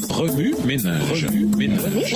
Remue ménage. Remue ménage.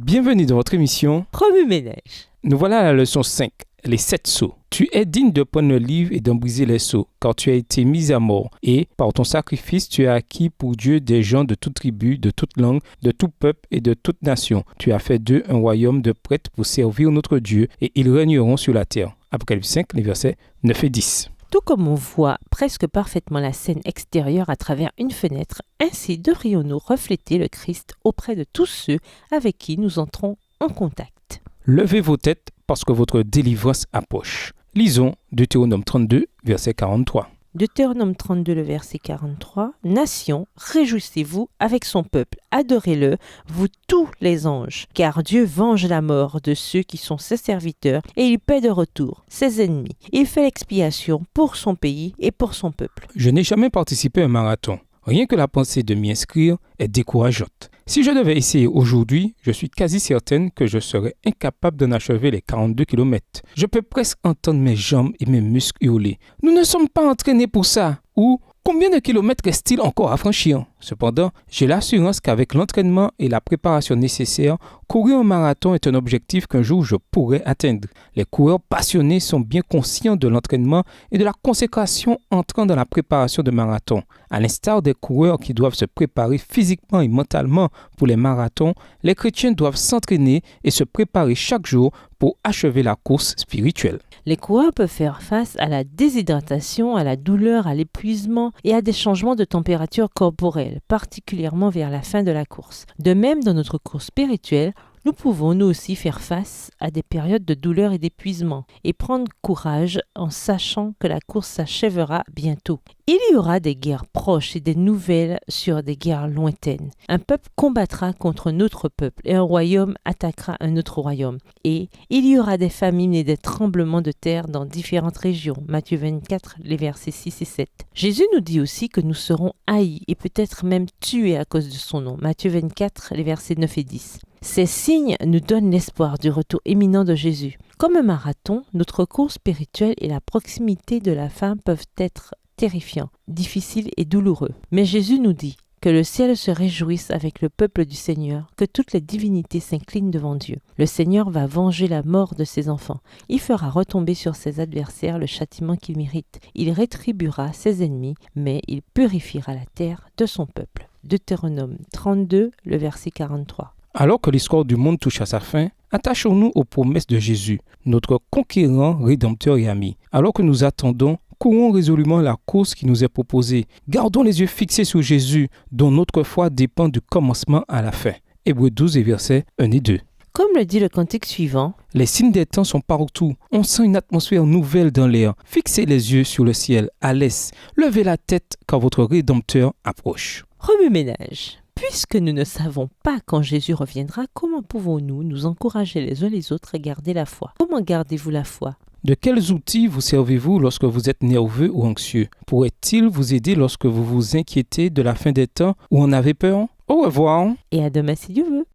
Bienvenue dans votre émission Remue ménage. Nous voilà à la leçon 5, les 7 sceaux. Tu es digne de prendre le livre et d'en briser les sceaux, car tu as été mis à mort, et par ton sacrifice tu as acquis pour Dieu des gens de toute tribu, de toute langue, de tout peuple et de toute nation. Tu as fait d'eux un royaume de prêtres pour servir notre Dieu, et ils régneront sur la terre. Apocalypse 5, les versets 9 et 10. Tout comme on voit presque parfaitement la scène extérieure à travers une fenêtre, ainsi devrions-nous refléter le Christ auprès de tous ceux avec qui nous entrons en contact. Levez vos têtes parce que votre délivrance approche. Lisons Deutéronome 32, verset 43. Deutéronome 32, le verset 43. « Nation, réjouissez-vous avec son peuple, adorez-le, vous tous les anges, car Dieu venge la mort de ceux qui sont ses serviteurs et il paie de retour ses ennemis. Il fait l'expiation pour son pays et pour son peuple. » Je n'ai jamais participé à un marathon. Rien que la pensée de m'y inscrire est décourageante. Si je devais essayer aujourd'hui, je suis quasi certaine que je serais incapable d'en achever les 42 km. Je peux presque entendre mes jambes et mes muscles hurler. Nous ne sommes pas entraînés pour ça. Ou combien de kilomètres reste-t-il encore à franchir? Cependant, j'ai l'assurance qu'avec l'entraînement et la préparation nécessaires, courir un marathon est un objectif qu'un jour je pourrais atteindre. Les coureurs passionnés sont bien conscients de l'entraînement et de la consécration entrant dans la préparation de marathon. À l'instar des coureurs qui doivent se préparer physiquement et mentalement pour les marathons, les chrétiens doivent s'entraîner et se préparer chaque jour pour achever la course spirituelle. Les coureurs peuvent faire face à la déshydratation, à la douleur, à l'épuisement et à des changements de température corporelle, particulièrement vers la fin de la course. De même, dans notre course spirituelle, nous pouvons nous aussi faire face à des périodes de douleur et d'épuisement et prendre courage en sachant que la course s'achèvera bientôt. Il y aura des guerres proches et des nouvelles sur des guerres lointaines. Un peuple combattra contre un autre peuple et un royaume attaquera un autre royaume. Et il y aura des famines et des tremblements de terre dans différentes régions. Matthieu 24, les versets 6 et 7. Jésus nous dit aussi que nous serons haïs et peut-être même tués à cause de son nom. Matthieu 24, les versets 9 et 10. Ces signes nous donnent l'espoir du retour imminent de Jésus. Comme un marathon, notre course spirituelle et la proximité de la fin peuvent être terrifiants, difficiles et douloureux. Mais Jésus nous dit que le ciel se réjouisse avec le peuple du Seigneur, que toutes les divinités s'inclinent devant Dieu. Le Seigneur va venger la mort de ses enfants. Il fera retomber sur ses adversaires le châtiment qu'ils méritent. Il rétribuera ses ennemis, mais il purifiera la terre de son peuple. Deutéronome 32, le verset 43. Alors que l'histoire du monde touche à sa fin, attachons-nous aux promesses de Jésus, notre conquérant, rédempteur et ami. Alors que nous attendons, courons résolument la course qui nous est proposée. Gardons les yeux fixés sur Jésus, dont notre foi dépend du commencement à la fin. Hébreux 12 et versets 1 et 2. Comme le dit le cantique suivant, les signes des temps sont partout. On sent une atmosphère nouvelle dans l'air. Fixez les yeux sur le ciel, à l'est. Levez la tête car votre Rédempteur approche. Remue ménage. Puisque nous ne savons pas quand Jésus reviendra, comment pouvons-nous nous encourager les uns les autres et garder la foi? Comment gardez-vous la foi? De quels outils vous servez-vous lorsque vous êtes nerveux ou anxieux? Pourrait-il vous aider lorsque vous vous inquiétez de la fin des temps ou en avez peur? Au revoir. Et à demain si Dieu veut.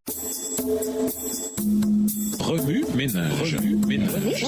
Remue ménage. Remue ménage.